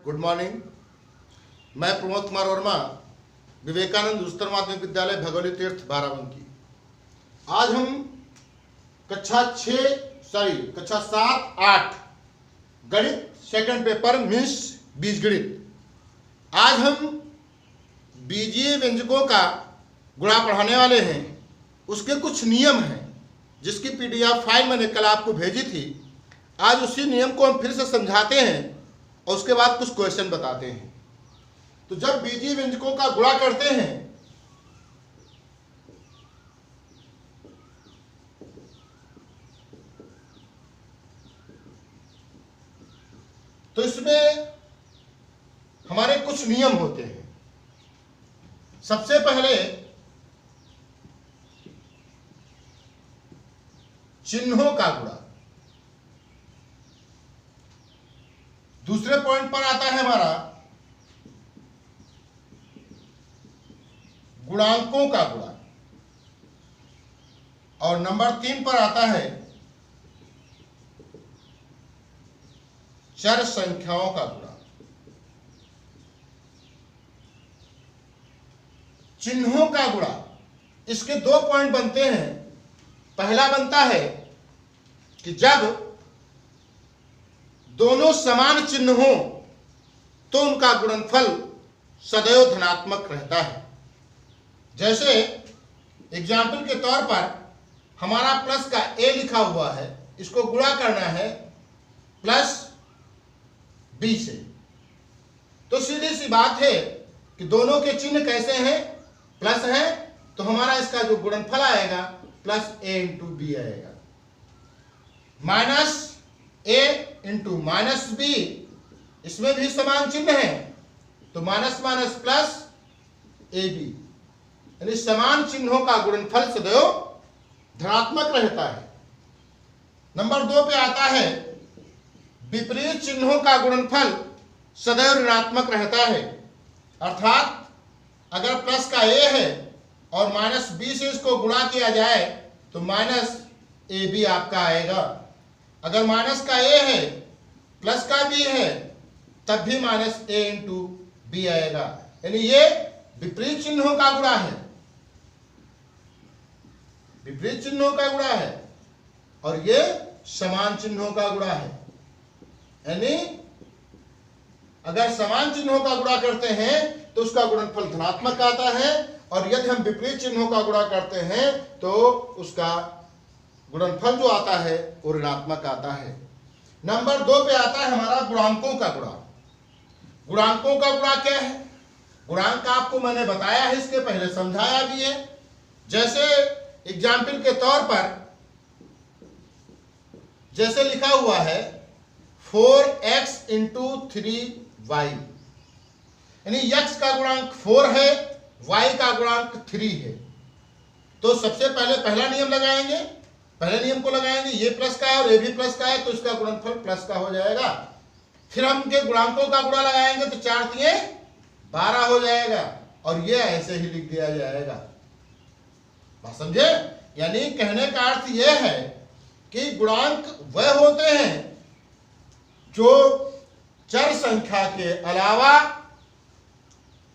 Good morning. मैं प्रमोद कुमार वर्मा, विवेकानंद उच्चतर माध्यमिक विद्यालय भगोली तीर्थ बाराबंकी। आज हम कक्षा 7-8 गणित सेकंड पेपर मीन्स बीजगणित। आज हम बीजीय व्यंजकों का गुणा पढ़ाने वाले हैं। उसके कुछ नियम हैं जिसकी पीडीएफ फाइल मैंने कल आपको भेजी थी। आज उसी नियम को हम फिर से समझाते हैं और उसके बाद कुछ क्वेश्चन बताते हैं। तो जब बीजीय व्यंजकों का गुणा करते हैं तो इसमें हमारे कुछ नियम होते हैं। सबसे पहले चिन्हों का गुणा। दूसरे पॉइंट पर आता है हमारा गुणांकों का गुणा और नंबर 3 पर आता है चर संख्याओं का गुणा। चिन्हों का गुणा, इसके 2 पॉइंट बनते हैं। पहला बनता है कि जब दोनों समान चिन्ह हो तो उनका गुणनफल सदैव धनात्मक रहता है। जैसे एग्जाम्पल के तौर पर हमारा प्लस का ए लिखा हुआ है, इसको गुणा करना है प्लस बी से, तो सीधी सी बात है कि दोनों के चिन्ह कैसे हैं, प्लस है, तो हमारा इसका जो गुणनफल आएगा प्लस ए इंटू बी आएगा। Minus A into minus B, इसमें भी समान चिन्ह है तो minus minus plus A B, यानी समान चिन्हों का गुणनफल सदैव धनात्मक रहता है। नंबर 2 पे आता है विपरीत चिन्हों का गुणनफल सदैव ऋणात्मक रहता है। अर्थात अगर प्लस का ए है और माइनस बी से इसको गुणा किया जाए तो माइनस ए बी आपका आएगा। अगर माइनस का ए है प्लस का बी है तब भी माइनस ए इंटू बी आएगा। यानी ये विपरीत चिन्हों का गुणा है, विपरीत चिन्हों का गुणा है, और ये समान चिन्हों का गुणा है। यानी अगर समान चिन्हों का गुणा करते हैं तो उसका गुणनफल धनात्मक आता है, और यदि हम विपरीत चिन्हों का गुणा करते हैं तो उसका गुणनफल जो आता है वो ऋणात्मक आता है। नंबर 2 पे आता है हमारा गुणांकों का गुणा। गुणांकों का गुणा क्या है? गुणांक आपको मैंने बताया है, इसके पहले समझाया भी है। जैसे एग्जाम्पल के तौर पर जैसे लिखा हुआ है 4x इंटू 3y, यानी x का गुणांक 4 है, y का गुणांक 3 है। तो सबसे पहले पहला नियम लगाएंगे, पहले नियम को लगाएंगे, ये प्लस का है और ये भी प्लस का है तो इसका गुणनफल प्लस का हो जाएगा। फिर हम इनके गुणांकों का गुणा लगाएंगे तो 4 तिये 12 हो जाएगा, और ये ऐसे ही लिख दिया जाएगा। बात समझे? यानी कहने का अर्थ यह है कि गुणांक वह होते हैं जो चर संख्या के अलावा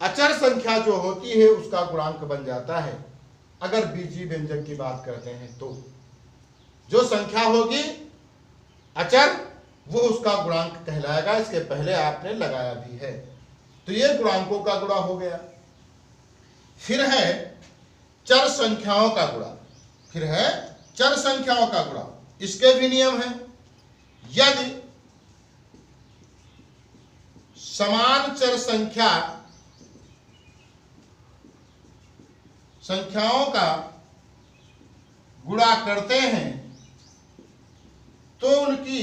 अचर संख्या जो होती है उसका गुणांक बन जाता है। अगर बीजीय व्यंजक की बात करते हैं तो जो संख्या होगी अचर वो उसका गुणांक कहलाएगा। इसके पहले आपने लगाया भी है, तो ये गुणांकों का गुणा हो गया। फिर है चर संख्याओं का गुणा। फिर है चर संख्याओं का गुणा। इसके भी नियम है। यदि समान चर संख्याओं का गुणा करते हैं तो उनकी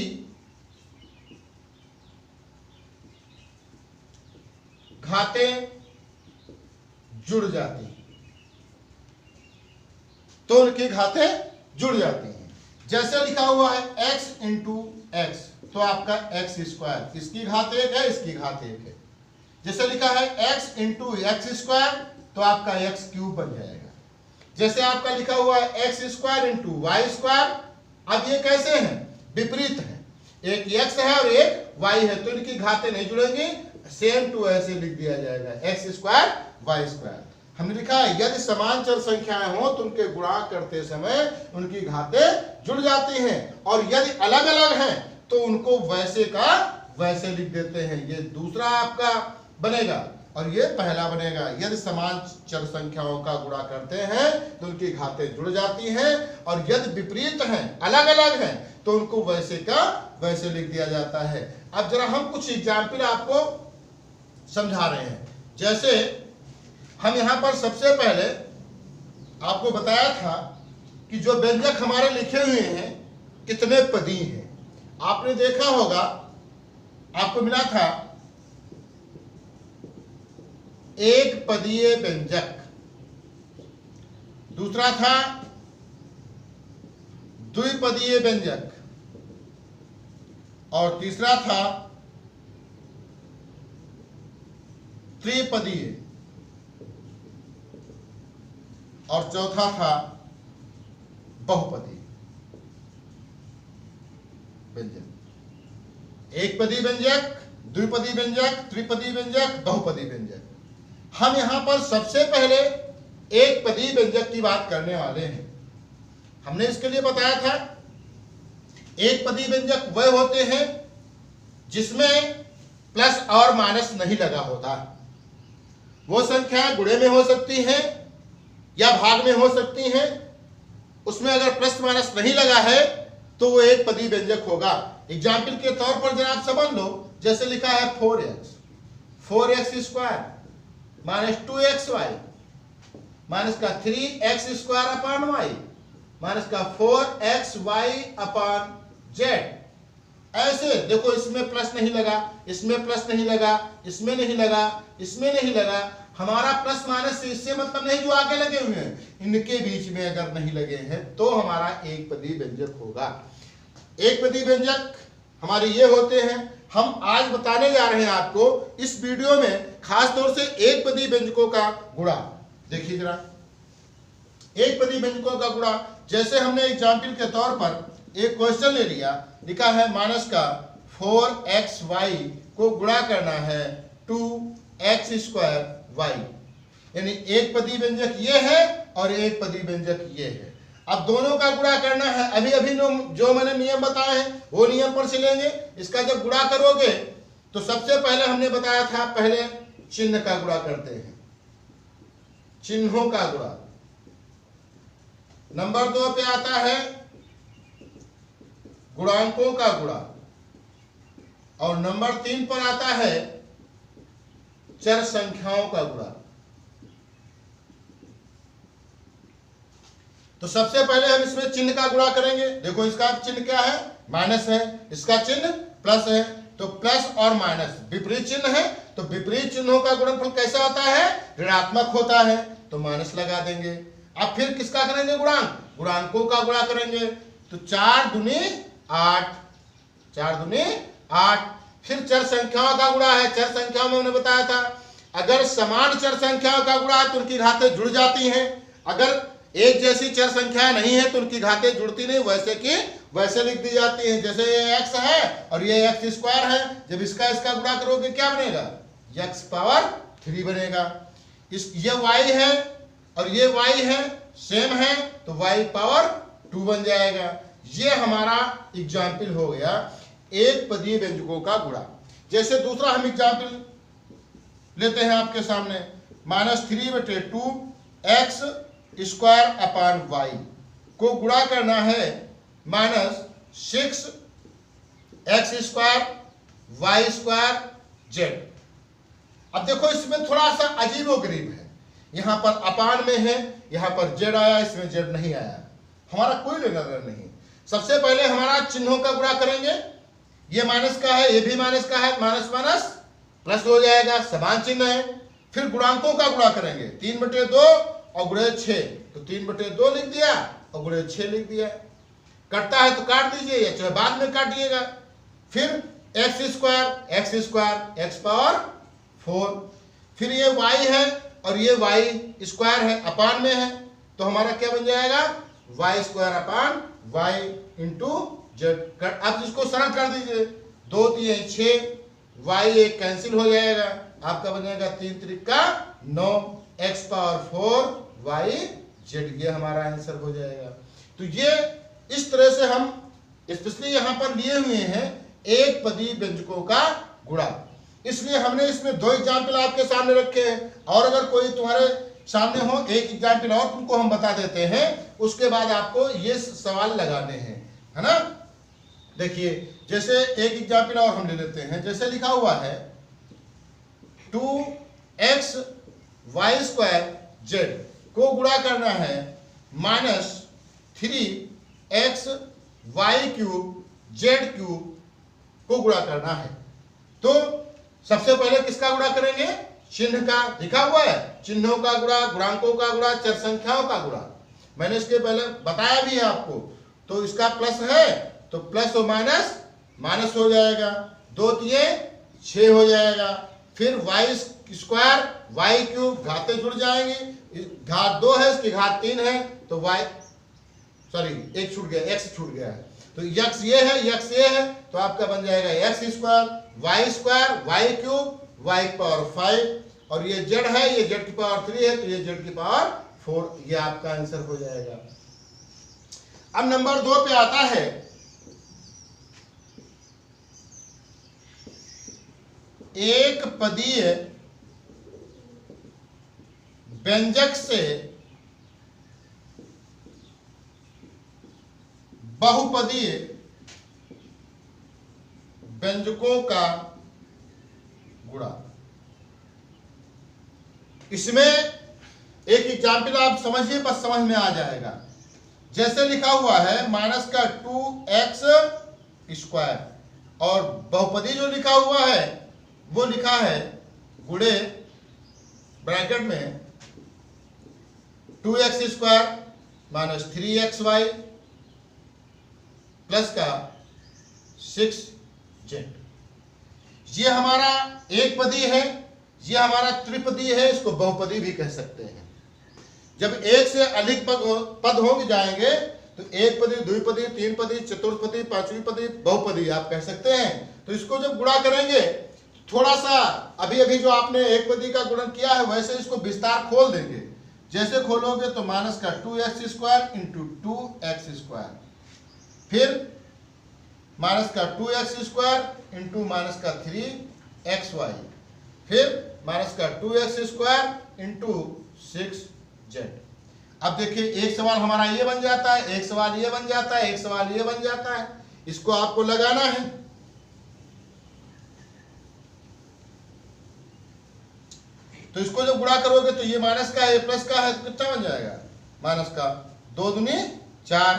घातें जुड़ जाती हैं, तो उनकी घातें जुड़ जाती हैं। जैसे लिखा हुआ है x इंटू एक्स, तो आपका x स्क्वायर, इसकी घात 1 है, इसकी घात 1 है। जैसे लिखा है x इंटू एक्स स्क्वायर, तो आपका x क्यूब बन जाएगा। जैसे आपका लिखा हुआ है X square into Y square, अब ये कैसे हैं? विपरीत हैं, एक x है और एक y है, तो इनकी घातें नहीं जुड़ेंगी, सेम टू ऐसे लिख दिया जाएगा, एक्स स्क्वायर वाई स्क्वायर। हमने लिखा है यदि समान चर संख्याएं हो तो उनके गुणा करते समय उनकी घातें जुड़ जाती हैं, और यदि अलग अलग हैं तो उनको वैसे का वैसे लिख देते हैं। ये दूसरा आपका बनेगा और ये पहला बनेगा। यदि समान चर संख्याओं का गुणा करते हैं तो उनकी घातें जुड़ जाती हैं, और यदि विपरीत हैं, अलग अलग हैं, तो उनको वैसे का वैसे लिख दिया जाता है। अब जरा हम कुछ एग्जाम्पल आपको समझा रहे हैं। जैसे हम यहां पर सबसे पहले आपको बताया था कि जो व्यंजक हमारे लिखे हुए हैं कितने पदी हैं। आपने देखा होगा, आपको मिला था एक पदीय व्यंजक, दूसरा था द्विपदीय व्यंजक, और तीसरा था त्रिपदीय, और चौथा था बहुपदी व्यंजक। एक पदी व्यंजक, द्विपदी व्यंजक, त्रिपदी व्यंजक, बहुपदी व्यंजक। हम यहां पर सबसे पहले एक पदी व्यंजक की बात करने वाले हैं। हमने इसके लिए बताया था एक पदी व्यंजक वह होते हैं जिसमें प्लस और माइनस नहीं लगा होता। वो संख्या गुणे में हो सकती हैं या भाग में हो सकती हैं। उसमें अगर प्लस माइनस नहीं लगा है तो वो एक पदी व्यंजक होगा। एग्जाम्पल के तौर पर जरा आप समझ लो, जैसे लिखा है 4x square minus 2xy minus का 3x square upon y minus का 4xy अपॉन z। ऐसे देखो, इसमें प्लस नहीं लगा, इसमें प्लस नहीं लगा, इसमें नहीं लगा, इसमें नहीं लगा। हमारा प्लस माइनस से इससे मतलब नहीं जो आगे लगे हुए हैं, इनके बीच में अगर नहीं लगे हैं तो हमारा एक पदी व्यंजक होगा। एक पदी व्यंजक हमारे ये होते हैं। हम आज बताने जा रहे हैं आपको इस वीडियो में खास तौर से एक पदी व्यंजकों का गुणा। देखिए जरा, एक पदी व्यंजकों का गुणा। जैसे हमने एग्जाम्पल के तौर पर एक क्वेश्चन ले लिया, लिखा है माइनस का 4xy को गुणा करना है 2x स्क्वायर y, यानी एक पदी व्यंजक ये है और एक पदी व्यंजक ये है। अब दोनों का गुणा करना है। अभी अभी जो मैंने नियम बताए हैं वो नियम पर चलेंगे। इसका जब गुणा करोगे तो सबसे पहले हमने बताया था, पहले चिन्ह का गुणा करते हैं, चिन्हों का गुणा। नंबर 2 पे आता है गुणांकों का गुणा, और नंबर 3 पर आता है चर संख्याओं का गुणा। तो सबसे पहले हम इसमें चिन्ह का गुणा करेंगे। देखो, इसका चिन्ह क्या है, माइनस है, इसका चिन्ह प्लस है। तो प्लस और माइनस विपरीत चिन्ह है, तो विपरीत चिन्हों का गुणनफल कैसा होता है, ऋणात्मक होता है, तो माइनस लगा देंगे। अब फिर किसका करेंगे, गुणांक, गुणांकों का गुणा करेंगे। तो 4 दूनी 8, 4 दूनी 8। फिर चर संख्याओं का गुणा है। चर संख्याओं में हमने बताया था अगर समान चर संख्याओं का गुणा है तो उनकी घातें जुड़ जाती हैं। अगर एक जैसी चर संख्या नहीं है तो उनकी घातें जुड़ती नहीं, वैसे की वैसे लिख दी जाती हैं। जैसे ये x है और ये x स्क्वायर है, जब इसका गुणा करोगे क्या बनेगा, x पावर 3 बनेगा। ये y है और ये y है, सेम है, तो y पावर 2 बन जाएगा। ये हमारा एग्जाम्पल हो गया एक पदीय व्यंजकों का गुणा। जैसे दूसरा हम एग्जाम्पल लेते हैं आपके सामने, -3/2x स्क्वायर अपॉन y को गुणा करना है -6x square y square z। अब देखो, इसमें थोड़ा सा अजीबोगरीब है। यहां पर अपान में है, यहां पर z आया, इसमें z नहीं आया। हमारा कोई लेना देना नहीं। सबसे पहले हमारा चिन्हों का गुणा करेंगे। ये माइनस का है, ये भी माइनस का है, माइनस माइनस प्लस हो जाएगा, समान चिन्ह है। फिर गुणांकों का गुणा करेंगे, 3/2 और गुणे 6, तो 3/2 लिख दिया और गुणे 6 लिख दिया। कटता है तो काट दीजिए या चाहे बाद में काटिएगा। फिर x स्क्वायर x पावर 4। फिर ये y है और ये y स्क्वायर है, अपान में है, तो हमारा क्या बन जाएगा, y square upon y into z। अब इसको सरल कर दीजिए, 2 3 6, y एक कैंसिल हो जाएगा, आपका बन जाएगा 3 Trika 9 x power 4 y z, ये हमारा आंसर हो जाएगा। तो ये इस तरह से हम स्पेशली यहाँ पर लिए हुए हैं एक पदी व्यंजकों का गुणा, इसलिए हमने इसमें 2 एग्जाम्पल आपके सामने रखे हैं। और अगर कोई तुम्हारे सामने हो एक एग्जाम्पल और तुमको हम बता देते हैं, उसके बाद आपको ये सवाल लगाने हैं, है ना। देखिए जैसे एक एग्जाम्पल और हम ले लेते हैं, जैसे लिखा हुआ है 2x y स्क्वायर z को गुणा करना है -3x y cube z cube को गुणा करना है। तो सबसे पहले किसका गुणा करेंगे? चिन्ह का, लिखा हुआ है चिन्हों का गुणा, गुणांकों का गुणा, चर संख्याओं का गुणा। मैंने इसके पहले बताया भी है आपको। तो इसका प्लस है तो प्लस और माइनस माइनस हो जाएगा, 2 3 6 हो जाएगा। फिर y स्क्वायर y क्यूब, घातें जुड़ जाएंगी, घात 2 है इसकी घात 3 है तो y सॉरी एक छूट गया, x छूट गया है, तो x ये है x ये है, तो आपका बन जाएगा x square y cube y की पावर 5, और ये z है, ये z की पावर 3 है तो ये z की पावर 4, ये आपका आंसर हो जाएगा। अब नंबर 2 पे आता है एक पदीय व्यंजक से बहुपदीय व्यंजकों का गुणा। इसमें एक एग्जाम्पल आप समझिए, बस समझ में आ जाएगा। जैसे लिखा हुआ है माइनस का 2x स्क्वायर, और बहुपदी जो लिखा हुआ है वो लिखा है गुणे ब्रैकेट में 2x square minus 3xy plus का 6z। ये हमारा एक पदी है, ये हमारा त्रिपदी है, इसको बहुपदी भी कह सकते हैं। जब एक से अधिक पद हो जाएंगे तो एक पदी, द्विपदी, तीन पदी, चतुर्पदी, पांचवी पदी, बहुपदी आप कह सकते हैं। तो इसको जब गुणा करेंगे थोड़ा सा अभी अभी जो आपने एक पदी का गुणन किया है वैसे इसको विस्तार खोल देंगे। जैसे खोलोगे तो माइनस का 2x square into 2x square, फिर माइनस का 2x स्क्वायर इंटू माइनस का 3xy, फिर माइनस का 2x स्क्वायर इंटू 6z। अब देखिए एक सवाल हमारा ये बन जाता है, एक सवाल ये बन जाता है, एक सवाल ये बन जाता है, इसको आपको लगाना है। तो इसको जब गुणा करोगे तो ये माइनस का है, ये प्लस का है, तो कितना बन जाएगा? माइनस का 2 दूनी 4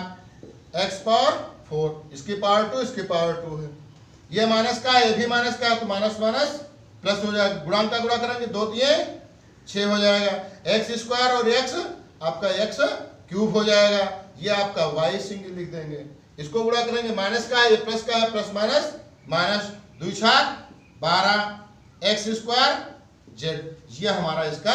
x पावर 4, इसकी पावर 2, इसकी पावर 2 है। ये माइनस का है, ये भी माइनस का है, तो माइनस माइनस प्लस हो जाएगा। गुणांक का गुणा करेंगे 2 3 6 हो जाएगा। x स्क्वायर और x आपका x क्यूब हो जाएगा। ये आपका y सिंगल लिख देंगे। इसको गुणा करेंगे माइनस का है, ये प्लस का है, plus minus minus 2 4 12 x square z, ये हमारा इसका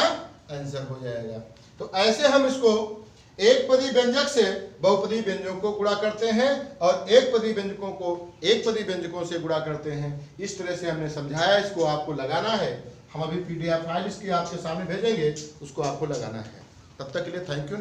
आंसर हो जाएगा। तो ऐसे हम इसको एक पदी व्यंजक से बहुपदी व्यंजकों को गुणा करते हैं और एक पदी व्यंजकों को एक पदी व्यंजकों से गुणा करते हैं। इस तरह से हमने समझाया, इसको आपको लगाना है। हम अभी PDF फाइल इसकी आपके सामने भेजेंगे, उसको आपको लगाना है। तब तक के लिए थैंक यू।